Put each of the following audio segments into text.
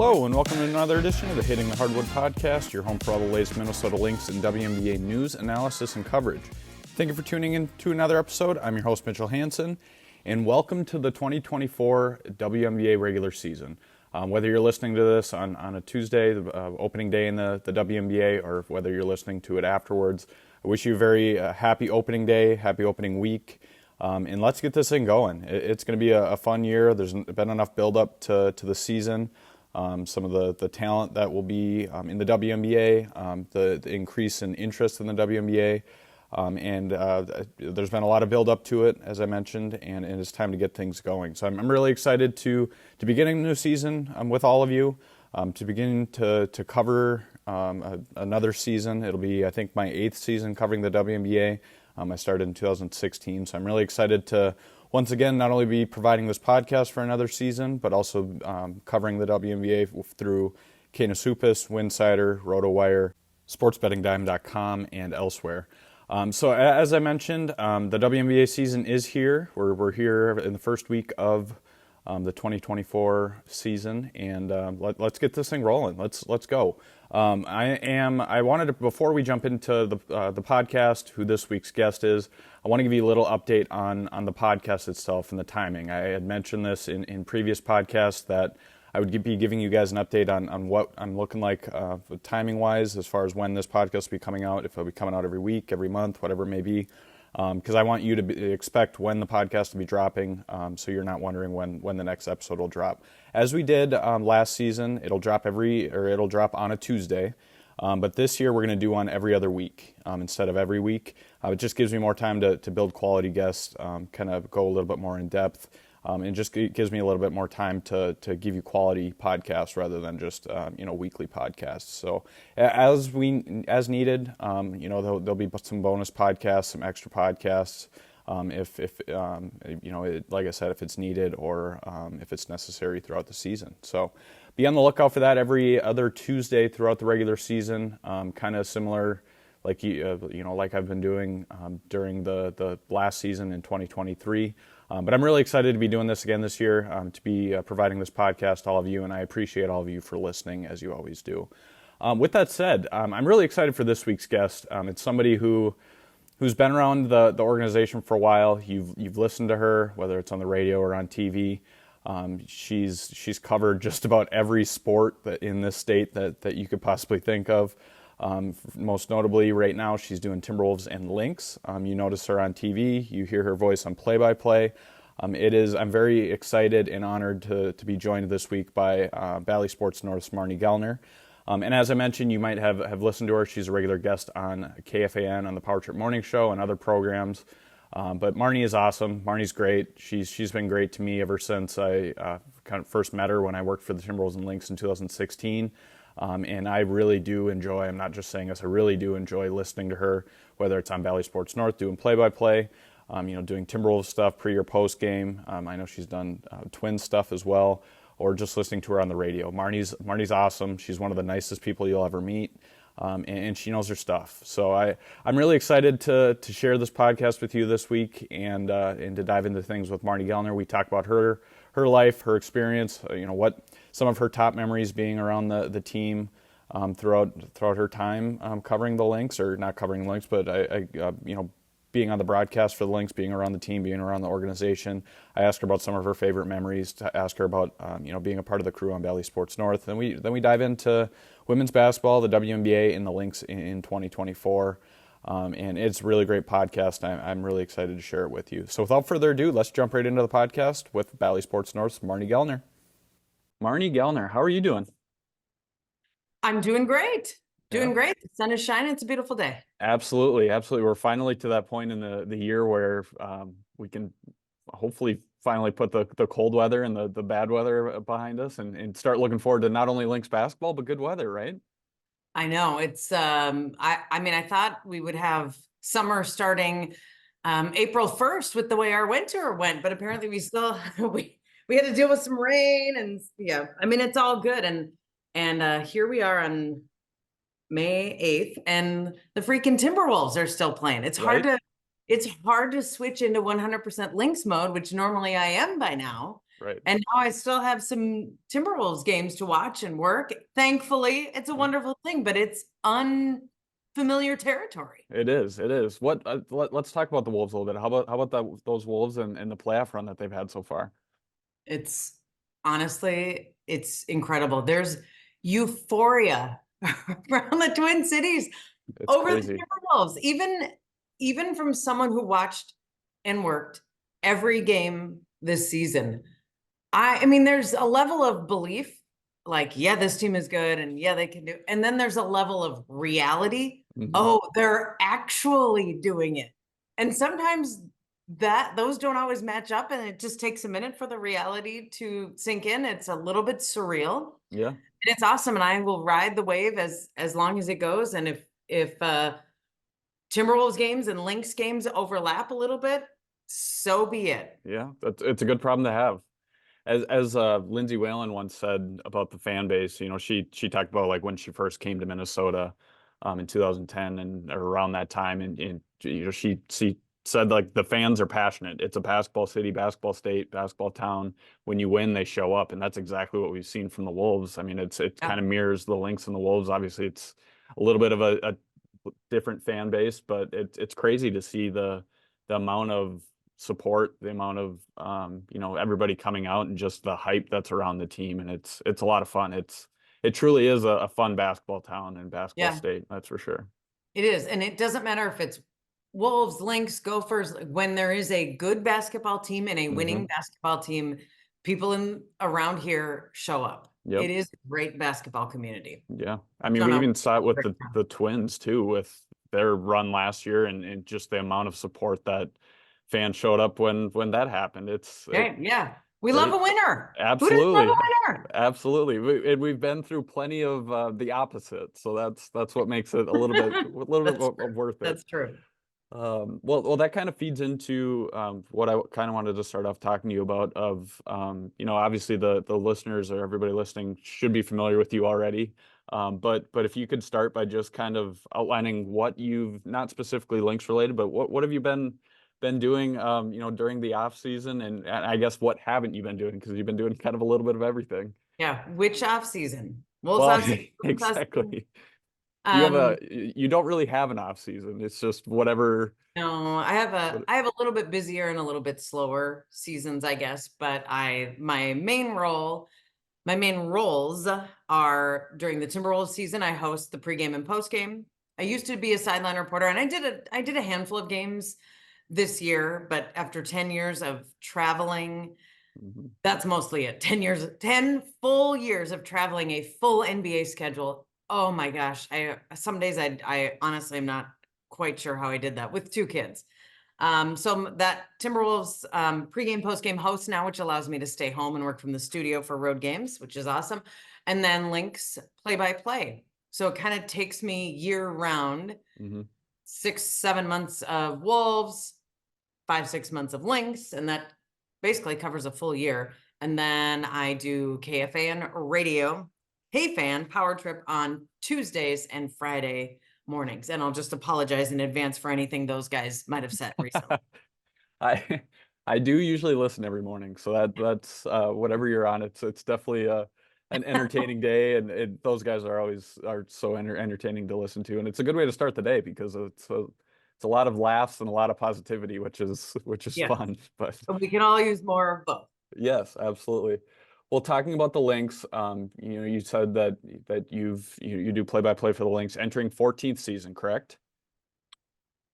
Hello and welcome to another edition of the Hitting the Hardwood podcast, your home for all the latest Minnesota Lynx and WNBA news, analysis, and coverage. Thank you for tuning in to another episode. I'm your host, Mitchell Hansen, and welcome to the 2024 WNBA regular season. Whether you're listening to this on a Tuesday, the opening day in the WNBA, or whether you're listening to it afterwards, I wish you a very happy opening day, happy opening week, and let's get this thing going. It's going to be a fun year. There's been enough build-up to the season. Some of the talent that will be in the WNBA, the increase in interest in the WNBA, and there's been a lot of build-up to it, as I mentioned, and it's time to get things going. So I'm really excited to begin a new season with all of you, to begin to cover another season. It'll be, I think, my 8th season covering the WNBA. I started in 2016, so I'm really excited to once again not only be providing this podcast for another season, but also covering the WNBA through Canisupis, Winsider, RotoWire, SportsBettingDime.com, and elsewhere. So as I mentioned, the WNBA season is here. We're here in the first week of the 2024 season, and let's get this thing rolling. Let's go. I wanted to, before we jump into the podcast, who this week's guest is, I want to give you a little update on the podcast itself and the timing. I had mentioned this in previous podcasts that I would be giving you guys an update on what I'm looking like timing-wise as far as when this podcast will be coming out, if it'll be coming out every week, every month, whatever it may be, because I want you to expect when the podcast will be dropping, so you're not wondering when the next episode will drop. As we did last season, it'll drop on a Tuesday, but this year we're going to do one every other week instead of every week. It just gives me more time to build quality guests, kind of go a little bit more in depth. And just gives me a little bit more time to give you quality podcasts rather than just weekly podcasts. So as needed, there'll be some bonus podcasts, some extra podcasts, like I said, if it's needed or if it's necessary throughout the season. So be on the lookout for that every other Tuesday throughout the regular season. Kind of similar, like I've been doing during the last season in 2023. But I'm really excited to be doing this again this year, to be providing this podcast to all of you, and I appreciate all of you for listening, as you always do. With that said, I'm really excited for this week's guest. It's somebody who's been around the organization for a while. You've listened to her, whether it's on the radio or on TV. She's covered just about every sport in this state that you could possibly think of. Most notably, right now, she's doing Timberwolves and Lynx. You notice her on TV. You hear her voice on play-by-play. I'm very excited and honored to be joined this week by Bally Sports North's Marney Gellner. And as I mentioned, you might have listened to her. She's a regular guest on KFAN on the Power Trip Morning Show and other programs. But Marney is awesome. Marney's great. She's been great to me ever since I kind of first met her when I worked for the Timberwolves and Lynx in 2016. And I really do enjoy, I'm not just saying this, I really do enjoy listening to her, whether it's on Bally Sports North doing play-by-play, doing Timberwolves stuff pre or post game. I know she's done Twins stuff as well, or just listening to her on the radio. Marney's awesome. She's one of the nicest people you'll ever meet, and she knows her stuff. So I'm really excited to share this podcast with you this week and to dive into things with Marney Gellner. We talk about her life, her experience, what some of her top memories being around the team throughout her time covering the Lynx, or not covering the Lynx, but being on the broadcast for the Lynx, being around the team, being around the organization. I asked her about some of her favorite memories, to ask her about being a part of the crew on Bally Sports North. Then we dive into women's basketball, the WNBA, and the Lynx in 2024. And it's a really great podcast. I'm really excited to share it with you. So without further ado, let's jump right into the podcast with Bally Sports North's Marney Gellner. Marney Gellner, how are you doing? I'm doing great. Great. The sun is shining. It's a beautiful day. Absolutely. We're finally to that point in the year where we can hopefully finally put the cold weather and the bad weather behind us and start looking forward to not only Lynx basketball, but good weather, right? I know. It's I thought we would have summer starting April 1st with the way our winter went, but apparently we still we had to deal with some rain, and it's all good. And here we are on May 8th, and the freaking Timberwolves are still playing. It's hard to switch into 100% Lynx mode, which normally I am by now. Right. And now I still have some Timberwolves games to watch and work. Thankfully, it's a wonderful thing, but it's unfamiliar territory. It is. It is. What? Let's talk about the Wolves a little bit. How about those Wolves and the playoff run that they've had so far? It's honestly, it's incredible. There's euphoria around the Twin Cities It's over the crazy. Timberwolves. Even from someone who watched and worked every game this season. I mean, there's a level of belief, like, yeah, this team is good, and yeah, they can do. And then there's a level of reality. Mhm. Oh, they're actually doing it. And sometimes those don't always match up, and it just takes a minute for the reality to sink in. It's a little bit surreal. Yeah. And it's awesome, and I will ride the wave as long as it goes. And if Timberwolves games and Lynx games overlap a little bit, so be it. Yeah. It's a good problem to have. As Lindsay Whalen once said about the fan base, she talked about like when she first came to Minnesota in 2010 and or around that time, and she said like the fans are passionate. It's a basketball city, basketball state, basketball town. When you win, they show up, and that's exactly what we've seen from the Wolves. I mean, it Yeah. kind of mirrors the Lynx and the Wolves. Obviously, it's a little bit of a different fan base, but it's crazy to see the amount of support, the amount of everybody coming out and just the hype that's around the team, and it's a lot of fun. It truly is a fun basketball town and basketball Yeah. state, that's for sure. It is. And it doesn't matter if it's Wolves, Lynx, Gophers, when there is a good basketball team and a winning basketball team, people in around here show up. Yep. It is a great basketball community. Yeah. I mean, Don't we know. even saw it with the Twins too, with their run last year and just the amount of support that fans showed up when that happened. Okay, yeah. We love Right. a winner. Who doesn't love Absolutely. a winner? Absolutely. We've been through plenty of the opposite. So that's what makes it a little bit That's true. worth it. That's true. Well, that kind of feeds into what I kind of wanted to start off talking to you about. Obviously the listeners or everybody listening should be familiar with you already. But if you could start by just kind of outlining what you've, not specifically Lynx related, but what have you been doing during the off season, and I guess what haven't you been doing, because you've been doing kind of a little bit of everything. Yeah. Which off season? Wolves Well, off season. Lynx off season. exactly. You Um, don't really have an off season. It's just whatever. No, What, I have a little bit busier and a little bit slower seasons, I guess, but my main roles are during the Timberwolves season, I host the pregame and postgame. I used to be a sideline reporter, and I did a handful of games this year, but after 10 years of traveling, Mhm. that's mostly it. 10 full years of traveling a full NBA schedule. Oh my gosh. Some days I honestly am not quite sure how I did that with two kids. So that Timberwolves pregame, postgame host now, which allows me to stay home and work from the studio for road games, which is awesome. And then Lynx play-by-play. So it kind of takes me year round, Mhm. 6-7 months of Wolves, 5-6 months of Lynx, and that basically covers a full year. And then I do KFAN radio, Hey Fan Power Trip on Tuesdays and Friday mornings. And I'll just apologize in advance for anything those guys might have said recently. I I do usually listen every morning, so that's whatever you're on. It's definitely an entertaining day, and those guys are so entertaining to listen to, and it's a good way to start the day because it's a lot of laughs and a lot of positivity, which is Yeah, fun. But we can all use more of both. yes, absolutely. Well, talking about the Lynx, you said that you do play-by-play for the Lynx, entering 14th season, correct?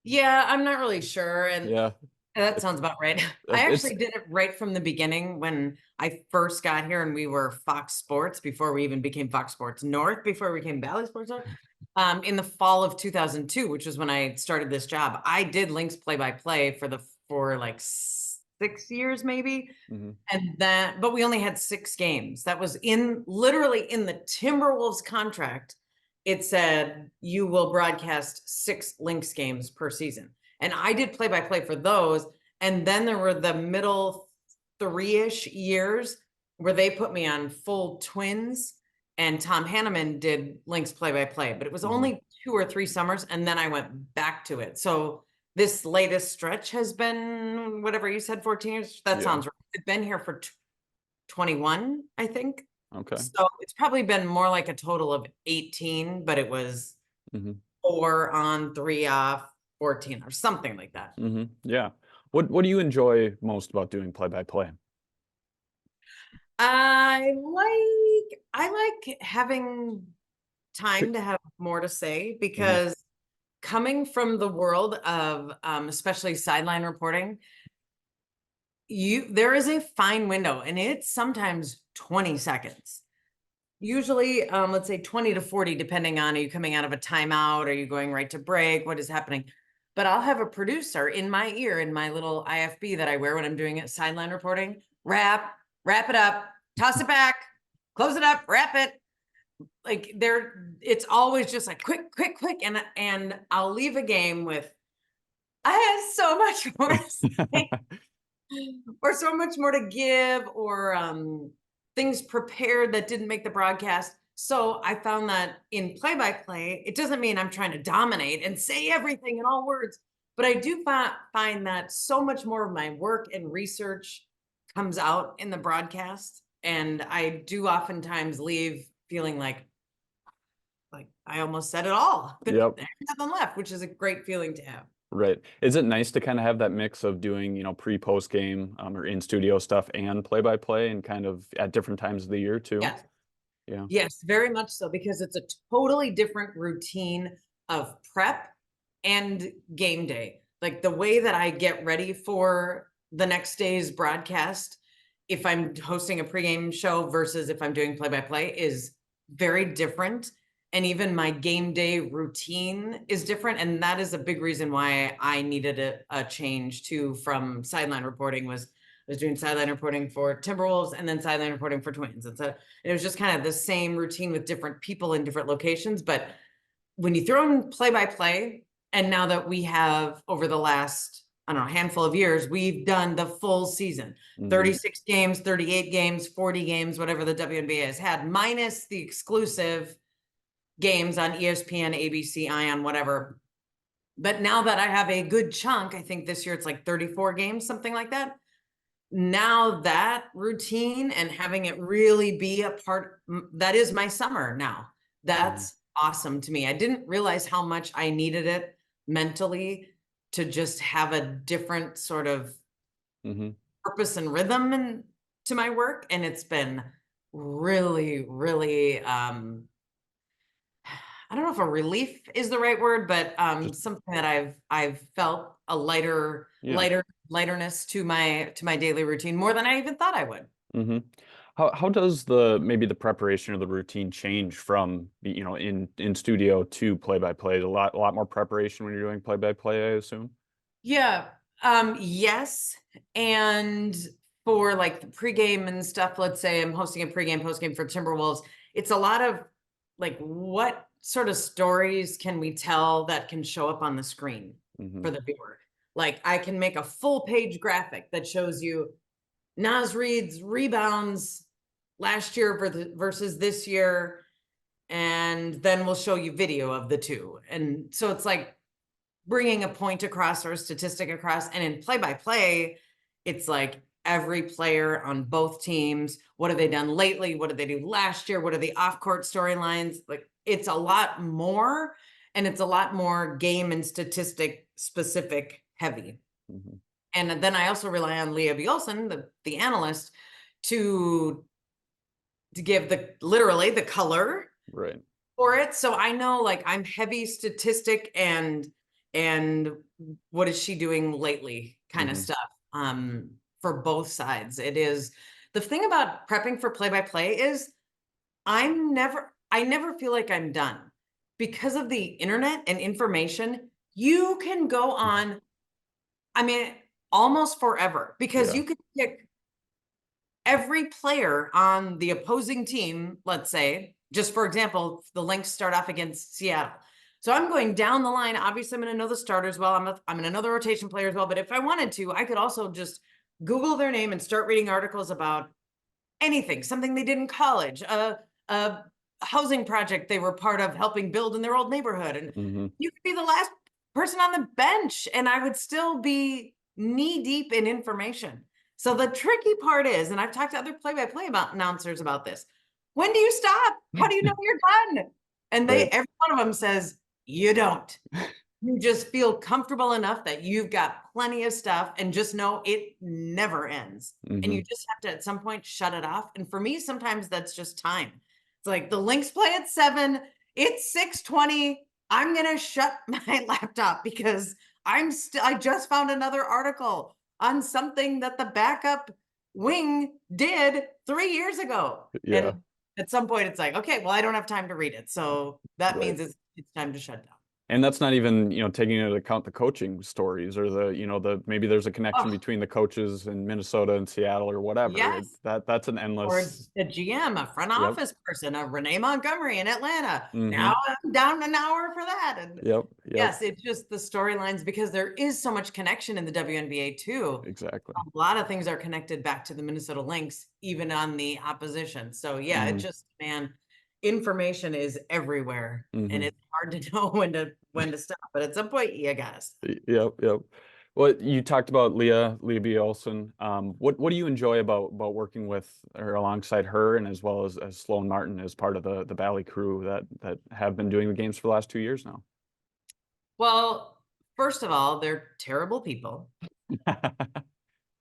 Yeah, I'm not really sure. And Yeah. that It's sounds about right. I it's actually did it right from the beginning when I first got here and we were Fox Sports before we even became Fox Sports North, before we became Bally Sports North. In the fall of 2002, which was when I started this job, I did Lynx play-by-play for like 6 years maybe. mhm. And then, but we only had 6 games. That was literally in the Timberwolves contract. It said you will broadcast 6 Lynx games per season. And I did play-by-play for those. And then there were the middle 3-ish years where they put me on full Twins, and Tom Hanneman did Lynx play-by-play, but it was Mhm. only 2 or 3 summers, and then I went back to it. So this latest stretch has been whatever you said, 14 years. That Yeah. sounds right. I've been here for 21, I think. Okay. So it's probably been more like a total of 18, but it was Mm-hmm. 4 on, 3 off, 14 or something like that. Mm-hmm. Yeah. What do you enjoy most about doing play-by-play? I like having time to have more to say, Mm-hmm. because coming from the world of especially sideline reporting, there is a fine window, and it's sometimes 20 seconds. Usually, let's say 20 to 40, depending on, are you coming out of a timeout? Are you going right to break? What is happening? But I'll have a producer in my ear, in my little IFB that I wear when I'm doing it, sideline reporting, wrap it up, toss it back, close it up, wrap it. Like it's always just like quick, quick, quick. And I'll leave a game with, I have so much more to say, or so much more to give, or things prepared that didn't make the broadcast. So I found that in play-by-play, it doesn't mean I'm trying to dominate and say everything in all words, but I do find that so much more of my work and research comes out in the broadcast. And I do oftentimes leave feeling like I almost said it all. Yep. There's nothing left, which is a great feeling to have. Right. Is it nice to kind of have that mix of doing, pre-post game or in studio stuff and play-by-play and kind of at different times of the year too? Yes. Yeah. Yes, very much so, because it's a totally different routine of prep and game day. Like the way that I get ready for the next day's broadcast, if I'm hosting a pregame show versus if I'm doing play-by-play, is very different. And even my game day routine is different. And that is a big reason why I needed a change too from sideline reporting. I was doing sideline reporting for Timberwolves and then sideline reporting for Twins. And so it was just kind of the same routine with different people in different locations. But when you throw in play-by-play, and now that we have, over the last, I don't know, handful of years, we've done the full season, 36 games, 38 games, 40 games, whatever the WNBA has had, minus the exclusive games on ESPN, ABC, Ion, whatever. But now that I have a good chunk, I think this year it's like 34 games, something like that. Now that routine and having it really be a part, that is my summer now. That's awesome to me. I didn't realize how much I needed it mentally to just have a different sort of purpose and rhythm to my work. And it's been really, really, I don't know if a relief is the right word, but something that I've felt a lighterness to my daily routine, more than I even thought I would. Mm-hmm. How does maybe the preparation or the routine change from in studio to play-by-play? A lot more preparation when you're doing play-by-play, I assume. Yeah. Yes. And for like the pregame and stuff, let's say I'm hosting a pregame, postgame for Timberwolves, it's a lot of like, what sort of stories can we tell that can show up on the screen for the viewer? Like I can make a full page graphic that shows you Naz Reid's rebounds last year versus this year. And then we'll show you video of the two. And so it's like bringing a point across or a statistic across. And in play-by-play, it's like every player on both teams. What have they done lately? What did they do last year? What are the off-court storylines? Like it's a lot more, and it's a lot more game and statistic specific heavy. And then I also rely on Leah Bjolson, the analyst, to give literally the color for it. So I know like I'm heavy statistic and what is she doing lately kind of stuff for both sides. It is the thing about prepping for play-by-play is I never feel like I'm done because of the internet and information. You can go on, I mean, almost forever, because you could pick every player on the opposing team. Let's say, just for example, the Lynx start off against Seattle. So I'm going down the line. Obviously, I'm going to know the starters well. I'm going to know the rotation players well. But if I wanted to, I could also just Google their name and start reading articles about anything, something they did in college, a housing project they were part of helping build in their old neighborhood. And you could be the last person on the bench, and I would still be knee deep in information. So the tricky part is, and I've talked to other play-by-play announcers about this. When do you stop? How do you know you're done? And Right. every one of them says, you don't. You just feel comfortable enough that you've got plenty of stuff and just know it never ends. And you just have to, at some point, shut it off. And for me, sometimes that's just time. It's like the Lynx play at 7, it's 6:20. I'm going to shut my laptop because I just found another article on something that the backup wing did 3 years ago. Yeah. And at some point it's like, okay, well, I don't have time to read it. So that Right. means it's time to shut down. And that's not even, taking into account the coaching stories or maybe there's a connection Oh, between the coaches in Minnesota and Seattle or whatever. yes. That's an Or endless. a GM, a front Yep. office person, a Renee Montgomery in Atlanta. Mm-hmm. Now I'm down an hour for that. And Yep. yes, it's just the storylines because there is so much connection in the WNBA too. Exactly. A lot of things are connected back to the Minnesota Lynx, even on the opposition. So yeah, it just, man, information is everywhere and it's hard to know when to stop. But at some point, you gotta stop. Yep. Yep. Well, you talked about Leah B. Olson. What do you enjoy about working with or alongside her, and as well as Sloan Martin as part of the Bally crew that have been doing the games for the last 2 years now? Well, first of all, they're terrible people.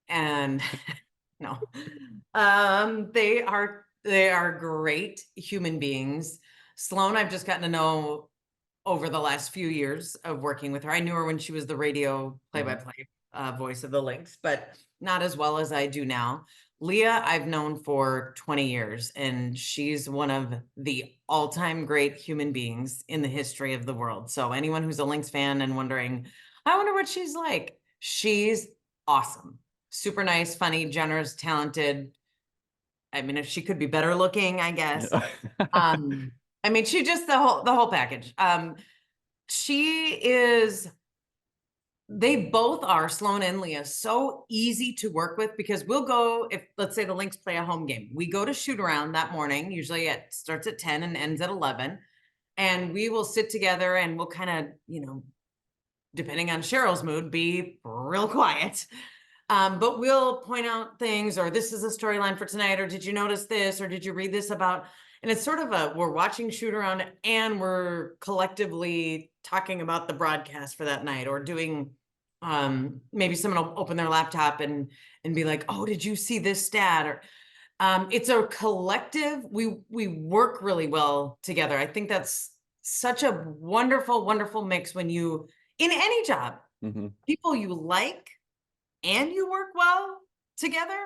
And no, they are great human beings. Sloan, I've just gotten to know over the last few years of working with her. I knew her when she was the radio play-by-play voice of the Lynx, but not as well as I do now. Leah, I've known for 20 years, and she's one of the all-time great human beings in the history of the world. So anyone who's a Lynx fan and wondering, I wonder what she's like, she's awesome. Super nice, funny, generous, talented. I mean, if she could be better looking, I guess. I mean, she just the whole package. She is, they both are, Sloan and Leah, so easy to work with because we'll go, if let's say the Lynx play a home game, we go to shoot around that morning. Usually it starts at 10 and ends at 11. And we will sit together and we'll kind of, depending on Cheryl's mood, be real quiet. But we'll point out things, or this is a storyline for tonight, or did you notice this, or did you read this about? And it's sort of we're watching shoot around and we're collectively talking about the broadcast for that night, or doing, maybe someone will open their laptop and be like, oh, did you see this stat? Or it's a collective, we work really well together. I think that's such a wonderful, wonderful mix when you, in any job, people you like, and you work well together.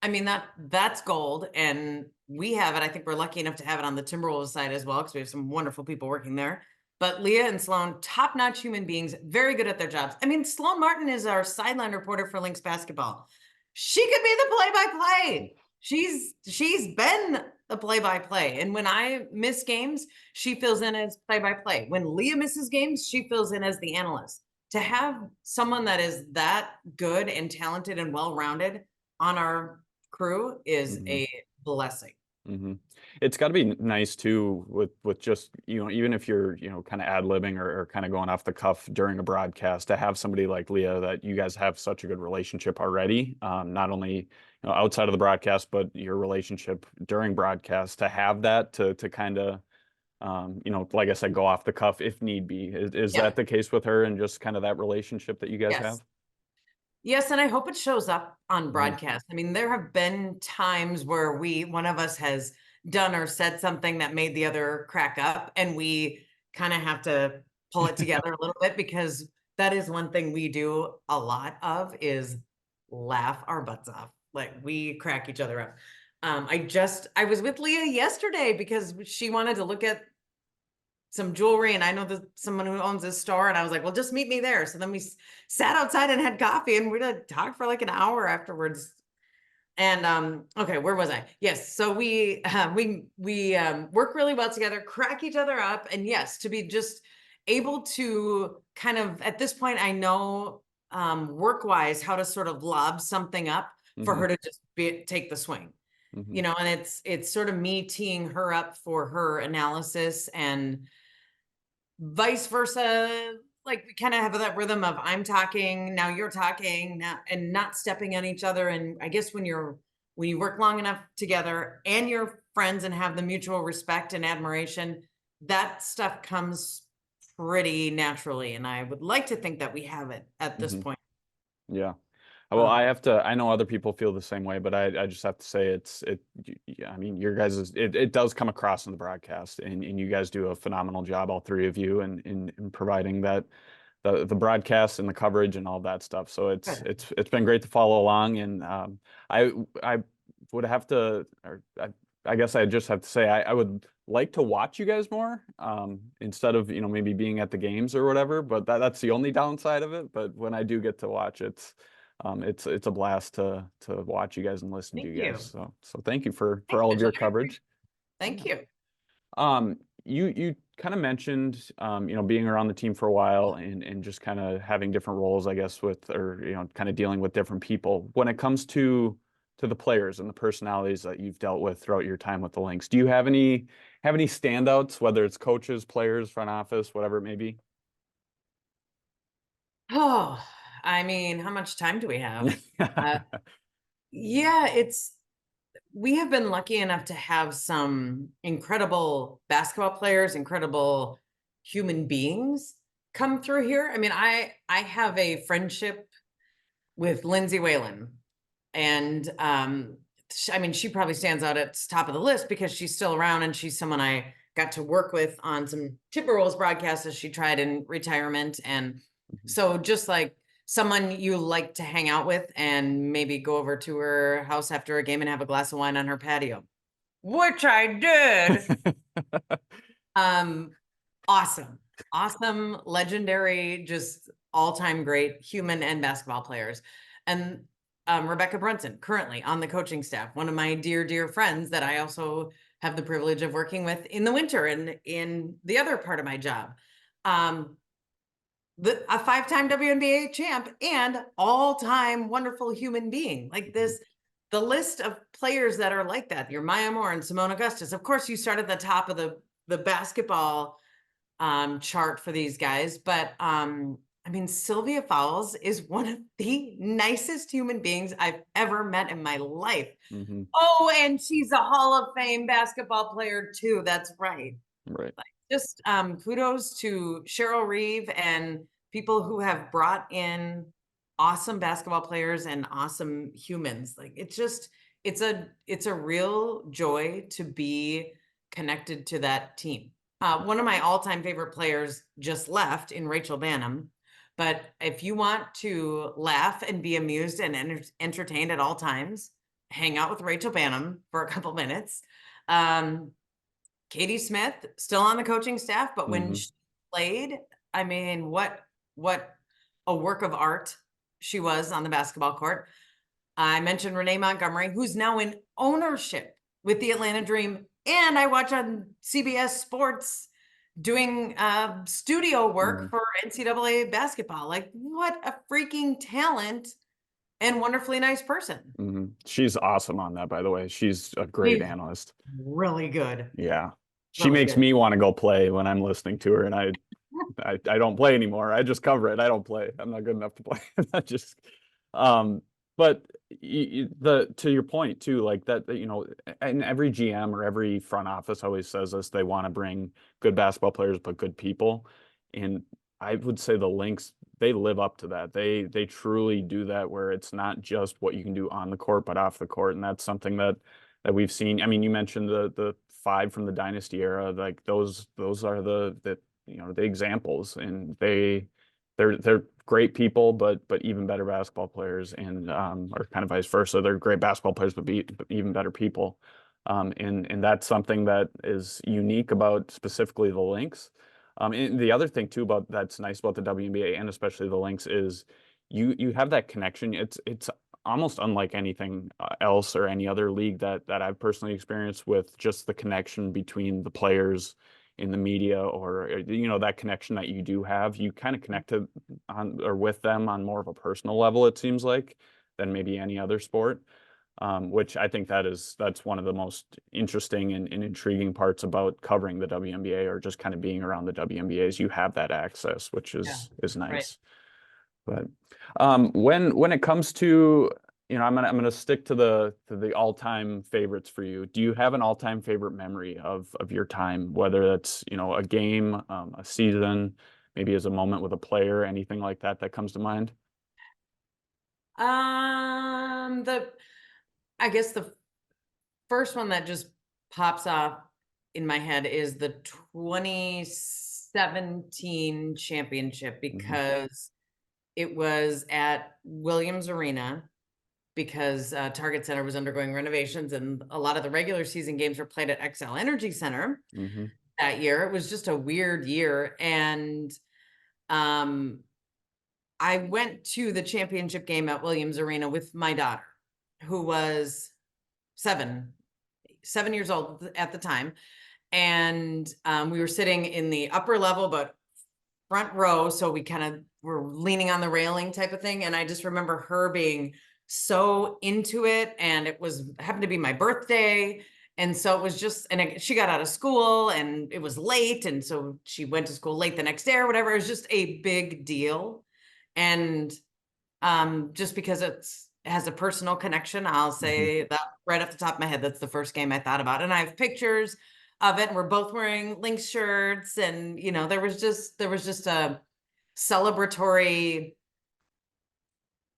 I mean, that's gold. And we have it. I think we're lucky enough to have it on the Timberwolves side as well, because we have some wonderful people working there. But Leah and Sloan, top-notch human beings, very good at their jobs. I mean, Sloan Martin is our sideline reporter for Lynx basketball. She could be the play-by-play. She's been the play-by-play. And when I miss games, she fills in as play-by-play. When Leah misses games, she fills in as the analyst. To have someone that is that good and talented and well-rounded on our crew is a blessing. It's got to be nice too with just, even if you're, kind of ad-libbing or kind of going off the cuff during a broadcast, to have somebody like Leah that you guys have such a good relationship already, not only outside of the broadcast, but your relationship during broadcast, to have that to kind of like I said, go off the cuff if need be. Is that the case with her, and just kind of that relationship that you guys have? Yes, and I hope it shows up on broadcast. I mean, there have been times where one of us has done or said something that made the other crack up, and we kind of have to pull it together a little bit, because that is one thing we do a lot of, is laugh our butts off. Like, we crack each other up. I was with Leah yesterday because she wanted to look at some jewelry, and I know someone who owns this store, and I was like, well, just meet me there. So then we sat outside and had coffee, and we talked for like an hour afterwards. And okay, where was I? Yes, so we work really well together, crack each other up, and yes, to be just able to kind of, at this point, I know work-wise how to sort of lob something up for her to just take the swing. And it's sort of me teeing her up for her analysis, and vice versa like we kind of have that rhythm of I'm talking, now you're talking, now, and not stepping on each other. And I guess when you work long enough together and you're friends and have the mutual respect and admiration, that stuff comes pretty naturally. And I would like to think that we have it at this point. Yeah. Well, I know other people feel the same way, but I just have to say I mean, your guys it does come across in the broadcast, and you guys do a phenomenal job, all three of you, in providing that the broadcast and the coverage and all that stuff. So it's been great to follow along, and I would have to, or I guess I just have to say I would like to watch you guys more, instead of, maybe being at the games or whatever, but that's the only downside of it. But when I do get to watch it, it's a blast to watch you guys and listen to you guys. So thank you for all of your coverage. Thank you. You kind of mentioned, being around the team for a while and just kind of having different roles, I guess, kind of dealing with different people. When it comes to the players and the personalities that you've dealt with throughout your time with the Lynx, do you have any standouts, whether it's coaches, players, front office, whatever it may be? Oh, I mean, how much time do we have? Yeah, we have been lucky enough to have some incredible basketball players, incredible human beings come through here. I mean, I have a friendship with Lindsay Whalen, and I mean, she probably stands out at the top of the list because she's still around, and she's someone I got to work with on some Timberwolves broadcasts as she tried in retirement. And so just like someone you like to hang out with and maybe go over to her house after a game and have a glass of wine on her patio, which I did. Awesome, legendary, just all-time great human and basketball players. And Rebecca Brunson, currently on the coaching staff, one of my dear friends that I also have the privilege of working with in the winter and in the other part of my job. A 5-time WNBA champ and all-time wonderful human being like this. The list of players that are like that, your Maya Moore and Simone Augustus. Of course, you start at the top of the basketball chart for these guys, but I mean, Sylvia Fowles is one of the nicest human beings I've ever met in my life. Oh, and she's a Hall of Fame basketball player too. That's right. Right. Just kudos to Cheryl Reeve and people who have brought in awesome basketball players and awesome humans. Like it's a real joy to be connected to that team. One of my all-time favorite players just left in Rachel Bannum. But if you want to laugh and be amused and entertained at all times, hang out with Rachel Bannum for a couple minutes. Katie Smith, still on the coaching staff, but when she played, I mean, what a work of art she was on the basketball court. I mentioned Renee Montgomery, who's now in ownership with the Atlanta Dream. And I watch on CBS Sports doing studio work for NCAA basketball. Like, what a freaking talent and wonderfully nice person. She's awesome on that, by the way. She's a great analyst. Really good. Yeah. She makes me want to go play when I'm listening to her, and I don't play anymore. I just cover it. I don't play. I'm not good enough to play. Not just but to your point too, like that, and every GM or every front office always says this, they want to bring good basketball players, but good people. And I would say the Lynx, they live up to that. They truly do that, where it's not just what you can do on the court, but off the court. And that's something that we've seen. I mean, you mentioned the 5 from the dynasty era, like those are the examples, and they're great people, but even better basketball players, and or kind of vice versa. They're great basketball players, but even better people. And that's something that is unique about specifically the Lynx. And the other thing too that's nice about the WNBA and especially the Lynx is you have that connection. It's almost unlike anything else or any other league that I've personally experienced, with just the connection between the players in the media, or that connection that you do have. You kind of connected on or with them on more of a personal level, it seems like, than maybe any other sport. which I think that's one of the most interesting and intriguing parts about covering the WNBA, or just kind of being around the WNBA, is you have that access, which Yeah, is right. nice. But when it comes to, I'm gonna stick to the all-time favorites for you. Do you have an all-time favorite memory of your time, whether that's, a game, a season, maybe as a moment with a player, anything like that that comes to mind? The I guess the first one that just pops off in my head is the 2017 championship, Hmm. because it was at Williams Arena, because Target Center was undergoing renovations and a lot of the regular season games were played at XL Energy Center Hmm. that year. It was just a weird year. And um, I went to the championship game at Williams Arena with my daughter, who was 7 years old at the time. And we were sitting in the upper level, but front row. So we kind of were leaning on the railing type of thing. And I just remember her being so into it. And it happened to be my birthday. And so it was just, and she got out of school and it was late. And so she went to school late the next day or whatever. It was just a big deal. And just because it has a personal connection, I'll Hmm. say that right off the top of my head, that's the first game I thought about. And I have pictures of it. And we're both wearing Lynx shirts. And, there was just a celebratory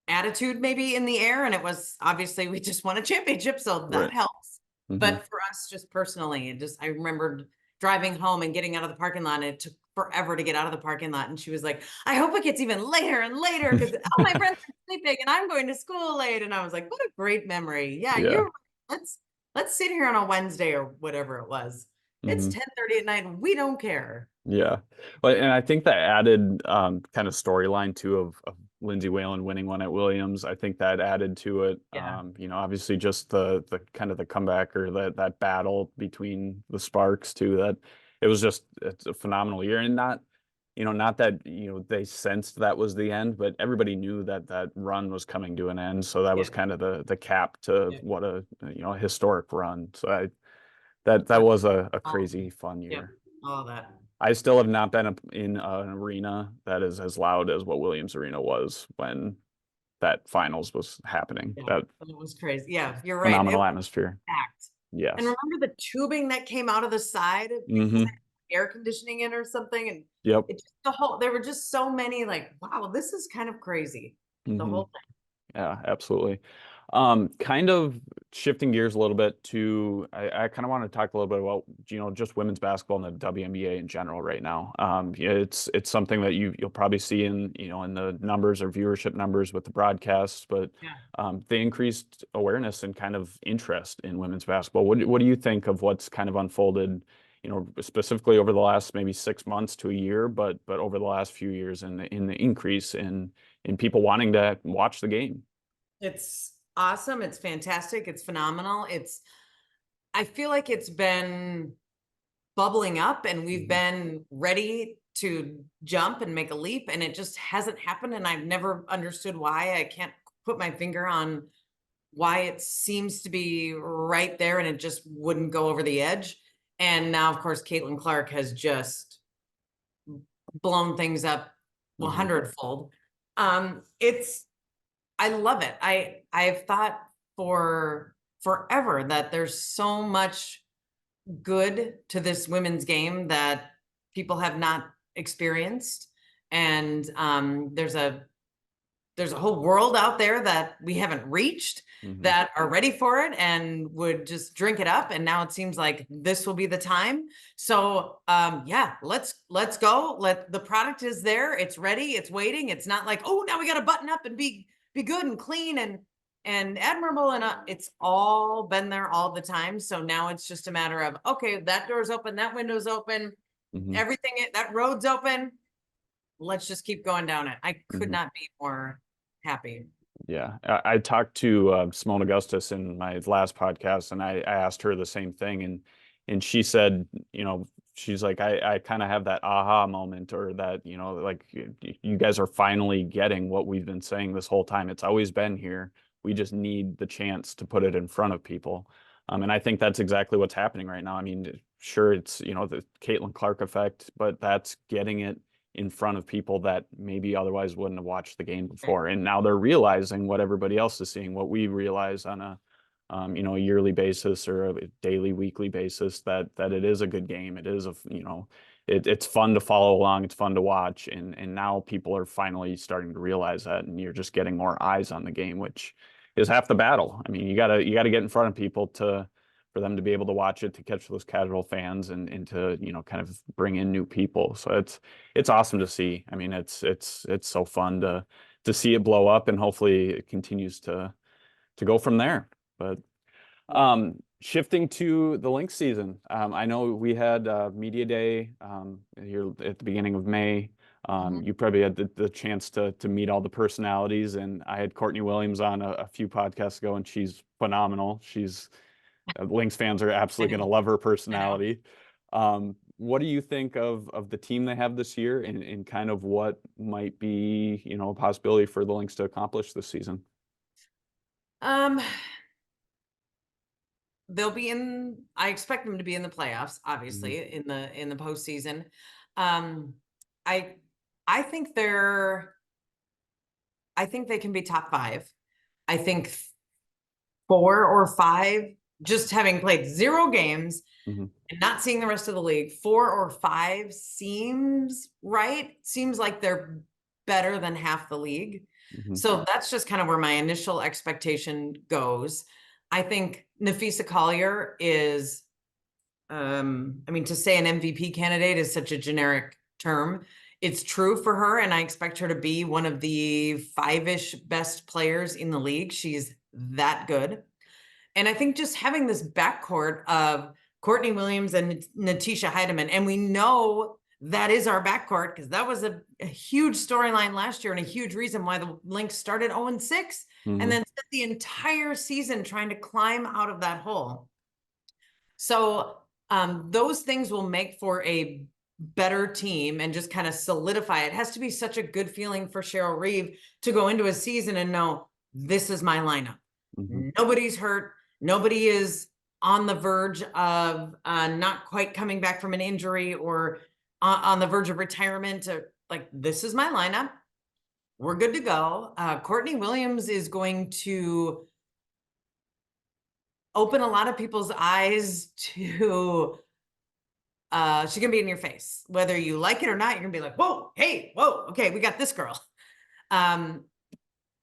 attitude maybe in the air. And it was obviously, we just won a championship, so that Right. helps. Hmm. But for us, just personally, I remembered driving home and getting out of the parking lot, and it took forever to get out of the parking lot. And she was like, I hope it gets even later and later, because all my friends are sleeping and I'm going to school late. And I was like, what a great memory. Yeah, Yeah. you're right. Let's sit here on a Wednesday or whatever it was. It's Hmm. 10:30 at night and we don't care. Yeah. But and I think that added kind of storyline too of Lindsay Whalen winning one at Williams. I think that added to it. Yeah. Obviously just the kind of the comeback, or that battle between the Sparks too. That it's a phenomenal year. And not that, they sensed that was the end, but everybody knew that run was coming to an end. So that was Yeah. kind of the cap to Yeah. what a historic run. So that was a crazy fun Yep. year. All of that. I still have not been in an arena that is as loud as what Williams Arena was when that finals was happening. Yeah, That it was crazy. Yeah, you're right. It phenomenal was atmosphere. packed. And Yes. remember the tubing that came out of the side because they Hmm. had air conditioning in or something? And Yep. there were just so many, like, wow, this is kind of crazy. The Hmm. whole thing. Yeah, absolutely. Kind of shifting gears a little bit to, I kind of want to talk a little bit about, just women's basketball and the WNBA in general right now. Yeah, it's something that you'll probably see in the numbers or viewership numbers with the broadcasts, but Yeah. the increased awareness and kind of interest in women's basketball. What do you think of what's kind of unfolded, specifically over the last maybe 6 months to a year, but over the last few years, in the increase in people wanting to watch the game? It's awesome. It's fantastic. It's phenomenal. I feel like it's been bubbling up and we've Mhm. been ready to jump and make a leap, and it just hasn't happened. And I've never understood why. I can't put my finger on why it seems to be right there and it just wouldn't go over the edge. And now, of course, Caitlin Clark has just blown things up Mhm. 100-fold. It's I love it. I've thought for forever that there's so much good to this women's game that people have not experienced. And there's a whole world out there that we haven't reached, Mhm. that are ready for it and would just drink it up. And now it seems like this will be the time. So yeah, let's go. The product is there, it's ready, it's waiting. It's not like, oh, now we got to button up and be good and clean and admirable. And it's all been there all the time. So now it's just a matter of, okay, that door's open, that window's open, Mhm. everything, that road's open. Let's just keep going down it. I could Mhm. not be more happy. Yeah, I talked to Simone Augustus in my last podcast, and I asked her the same thing, and she said, she's like, I kind of have that aha moment, or that, like, you guys are finally getting what we've been saying this whole time. It's always been here. We just need the chance to put it in front of people. And I think that's exactly what's happening right now. I mean, sure, it's, the Caitlin Clark effect, but that's getting it in front of people that maybe otherwise wouldn't have watched the game before. And now they're realizing what everybody else is seeing, what we realize on a yearly basis or a daily, weekly basis, that it is a good game. It is it's fun to follow along. It's fun to watch. And now people are finally starting to realize that, and you're just getting more eyes on the game, which is half the battle. I mean, you gotta get in front of people for them to be able to watch it, to catch those casual fans and to, kind of bring in new people. So it's awesome to see. I mean, it's so fun to see it blow up, and hopefully it continues to go from there. But shifting to the Lynx season, I know we had media day here at the beginning of May. You probably had the chance to meet all the personalities, and I had Courtney Williams on a few podcasts ago, and she's phenomenal. Lynx fans are absolutely going to love her personality. What do you think of the team they have this year, and kind of what might be, a possibility for the Lynx to accomplish this season? I expect them to be in the playoffs, obviously, in the postseason. I think they can be top 5. I think 4 or 5, just having played 0 games and not seeing the rest of the league, 4 or 5 seems right. Seems like they're better than half the league. So that's just kind of where my initial expectation goes. I think Nafisa Collier is, to say an MVP candidate is such a generic term. It's true for her, and I expect her to be one of the 5-ish best players in the league. She's that good. And I think just having this backcourt of Courtney Williams and Natisha Heidemann, and we know that is our backcourt because that was a huge storyline last year and a huge reason why the Lynx started 0-6 and then spent the entire season trying to climb out of that hole. So those things will make for a better team and just kind of solidify. It has to be such a good feeling for Cheryl Reeve to go into a season and know, this is my lineup. Nobody's hurt. Nobody is on the verge of not quite coming back from an injury or on the verge of retirement. Like, this is my lineup. We're good to go. Courtney Williams is going to open a lot of people's eyes to, she's gonna be in your face. Whether you like it or not, you're gonna be like, whoa, hey, whoa, okay, we got this girl.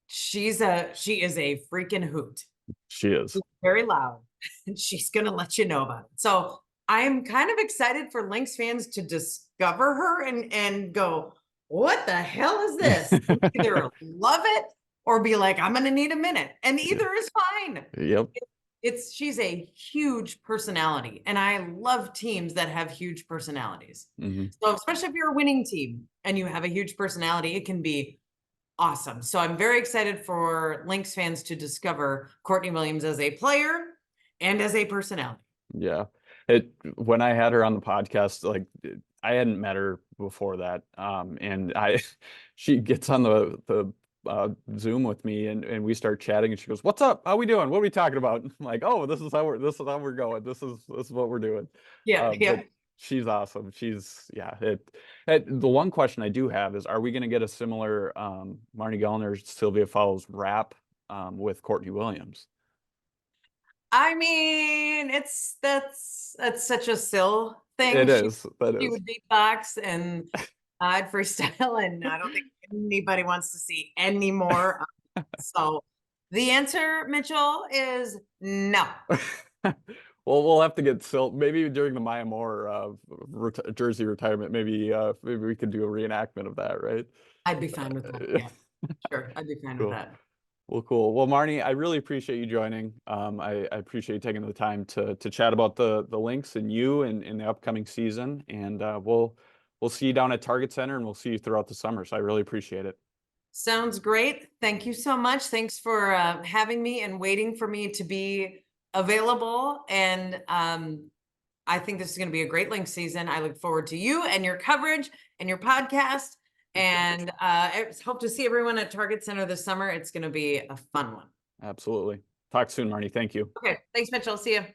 She is a freaking hoot. She is. She's very loud, and she's gonna let you know about it. So I'm kind of excited for Lynx fans to discover her and go, what the hell is this? Either love it or be like, I'm gonna need a minute. And either is fine. Yep. She's a huge personality, and I love teams that have huge personalities. So especially if you're a winning team and you have a huge personality, it can be awesome. So I'm very excited for Lynx fans to discover Courtney Williams as a player and as a personality. Yeah. When I had her on the podcast, like, I hadn't met her before that. And she gets on the Zoom with me, and we start chatting, and she goes, "What's up? How we doing? What are we talking about?" I'm like, "Oh, this is how we're going. This is what we're doing." But she's awesome. The one question I do have is, are we going to get a similar Marney Gellner, Sylvia Fowles rap with Courtney Williams? I mean, that's such a Syl thing. It is. She would beatbox and I'd freestyle, and I don't think anybody wants to see any more. So the answer, Mitchell, is no. Well, we'll have to get Syl maybe during the Maya Moore jersey retirement. Maybe we could do a reenactment of that, right? I'd be fine with that. Yeah, sure. I'd be fine with that. Well, cool. Well, Marney, I really appreciate you joining. I appreciate you taking the time to chat about the Lynx and you and the upcoming season. And we'll see you down at Target Center, and we'll see you throughout the summer. So I really appreciate it. Sounds great. Thank you so much. Thanks for having me and waiting for me to be available. And I think this is going to be a great Lynx season. I look forward to you and your coverage and your podcast. And I hope to see everyone at Target Center this summer. It's going to be a fun one. Absolutely. Talk soon, Marnie. Thank you. Okay, thanks, Mitchell. See you.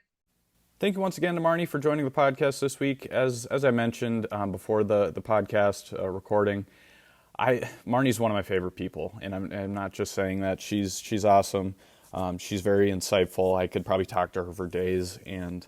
Thank you once again to Marnie for joining the podcast this week. As I mentioned before the podcast recording, Marnie's one of my favorite people, and I'm not just saying that. She's awesome. She's very insightful. I could probably talk to her for days, and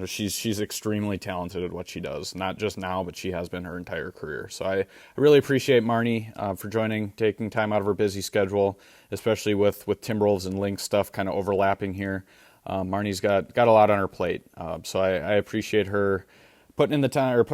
she's extremely talented at what she does. Not just now, but she has been her entire career. So I really appreciate Marnie for joining, taking time out of her busy schedule, especially with Timberwolves and Lynx stuff kind of overlapping here. Marnie's got a lot on her plate, so I appreciate her putting in the time, or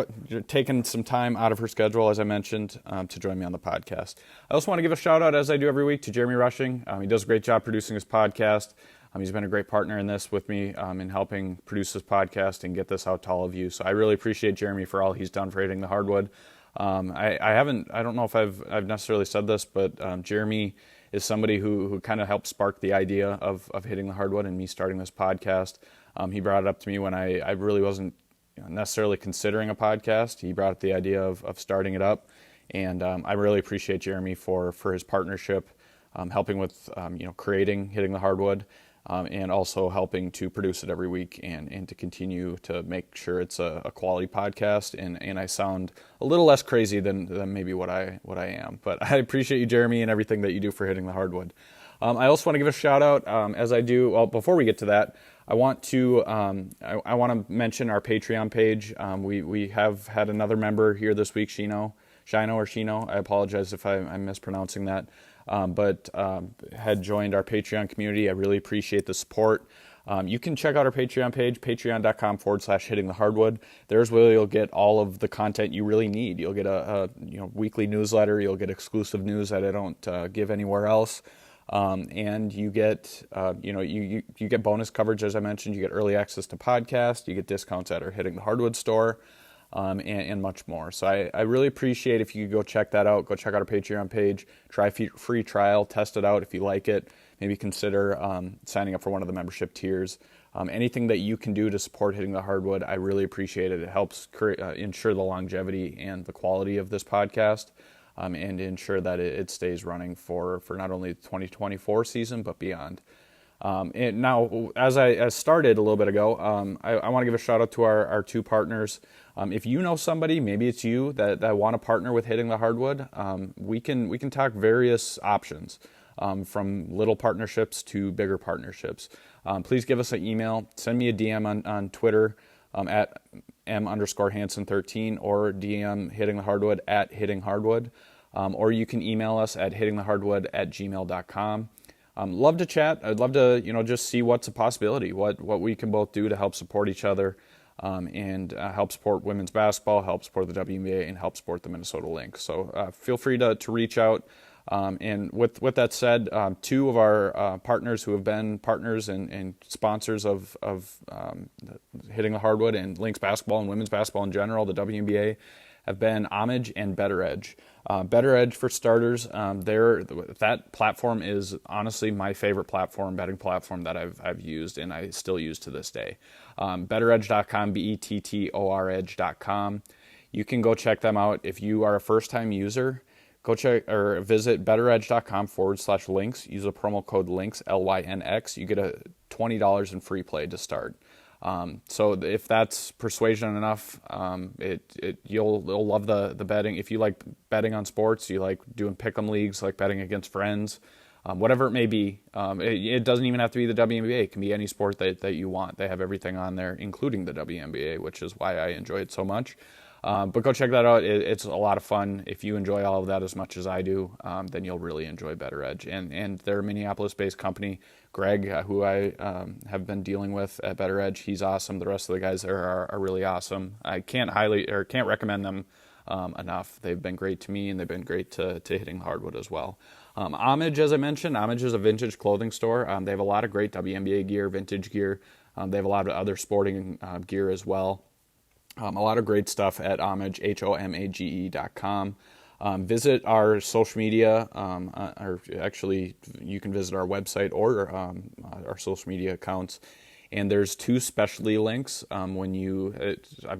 taking some time out of her schedule, as I mentioned, to join me on the podcast. I also want to give a shout out, as I do every week, to Jeremy Rushing. He does a great job producing his podcast. He's been a great partner in this with me in helping produce this podcast and get this out to all of you. So I really appreciate Jeremy for all he's done for Hitting the Hardwood. I don't know if I've necessarily said this, but Jeremy is somebody who kind of helped spark the idea of Hitting the Hardwood and me starting this podcast. He brought it up to me when I really wasn't necessarily considering a podcast. He brought up the idea of starting it up, and I really appreciate Jeremy for his partnership, helping with creating Hitting the Hardwood, and also helping to produce it every week and to continue to make sure it's a quality podcast and I sound a little less crazy than maybe what I am. But I appreciate you, Jeremy, and everything that you do for Hitting the Hardwood. I also want to give a shout out, as I do. Well, before we get to that, I want to mention our Patreon page. We have had another member here this week, Shino. I apologize if I'm mispronouncing that. But had joined our Patreon community. I really appreciate the support. You can check out our Patreon page, patreon.com/Hitting the Hardwood. There's where you'll get all of the content you really need. You'll get a weekly newsletter. You'll get exclusive news that I don't give anywhere else. And you get you get bonus coverage, as I mentioned. You get early access to podcasts. You get discounts at our Hitting the Hardwood store. And much more. So I really appreciate if you could go check that out. Go check out our Patreon page. Try free trial. Test it out. If you like it, maybe consider signing up for one of the membership tiers. Anything that you can do to support Hitting the Hardwood, I really appreciate it. It helps ensure the longevity and the quality of this podcast, and ensure that it stays running for not only the 2024 season, but beyond. And now, as I started a little bit ago, I want to give a shout out to our two partners. If you know somebody, maybe it's you that want to partner with Hitting the Hardwood, we can talk various options, from little partnerships to bigger partnerships. Please give us an email. Send me a DM on Twitter at m_Hansen13 or DM Hitting the Hardwood at Hitting Hardwood, or you can email us at hittingthehardwood@gmail.com. Love to chat. I'd love to, just see what's a possibility, what we can both do to help support each other, and help support women's basketball, help support the WNBA, and help support the Minnesota Lynx. So feel free to reach out. And with that said, two of our partners who have been partners and sponsors of Hitting the Hardwood and Lynx basketball and women's basketball in general, the WNBA, have been Homage and Better Edge. Better Edge, for starters, that platform is honestly my favorite platform, betting platform that I've used and I still use to this day. BetterEdge.com, BETTOR-Edge.com. You can go check them out. If you are a first-time user, go check or visit BetterEdge.com/Lynx. Use the promo code Lynx, LYNX. You get a $20 in free play to start. So if that's persuasion enough, you'll love the betting. If you like betting on sports, you like doing pick'em leagues, like betting against friends, whatever it may be. It doesn't even have to be the WNBA. It can be any sport that you want. They have everything on there, including the WNBA, which is why I enjoy it so much. But go check that out. It's a lot of fun. If you enjoy all of that as much as I do, then you'll really enjoy Better Edge. And they're a Minneapolis-based company. Greg, who I have been dealing with at Better Edge, he's awesome. The rest of the guys there are really awesome. I can't recommend them enough. They've been great to me, and they've been great to Hitting the Hardwood as well. Homage, as I mentioned, Homage is a vintage clothing store. They have a lot of great WNBA gear, vintage gear. They have a lot of other sporting gear as well. A lot of great stuff at Homage, HOMAGE.com. Visit our social media, or actually you can visit our website or our social media accounts. And there's two specialty links. I'm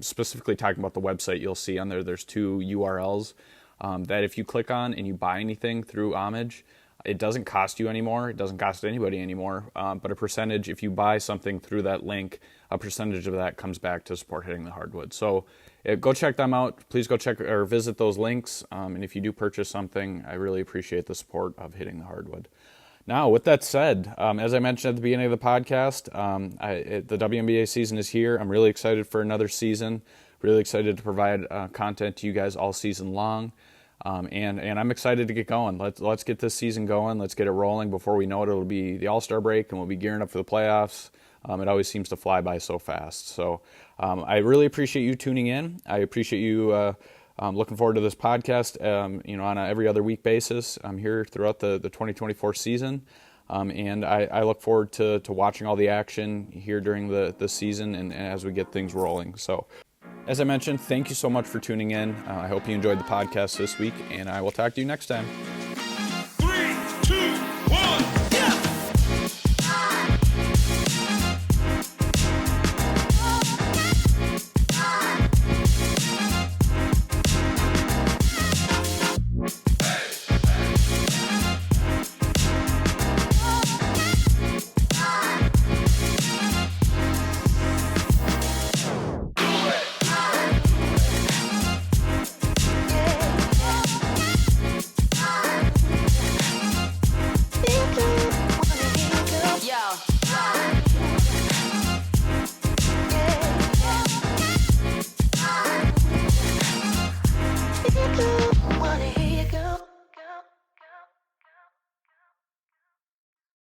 specifically talking about the website, you'll see on there's two URLs that if you click on and you buy anything through Homage, it doesn't cost you anymore. It doesn't cost anybody anymore. But a percentage, if you buy something through that link, a percentage of that comes back to support Hitting the Hardwood. So go check them out. Please go check or visit those links. And if you do purchase something, I really appreciate the support of Hitting the Hardwood. Now, with that said, as I mentioned at the beginning of the podcast, the WNBA season is here. I'm really excited for another season. Really excited to provide content to you guys all season long. And I'm excited to get going. Let's get this season going. Let's get it rolling. Before we know it, it'll be the All-Star break, and we'll be gearing up for the playoffs. It always seems to fly by so fast. So I really appreciate you tuning in. I appreciate you looking forward to this podcast, on a every other week basis. I'm here throughout the 2024 season. And I look forward to watching all the action here during the season and as we get things rolling. So as I mentioned, thank you so much for tuning in. I hope you enjoyed the podcast this week, and I will talk to you next time.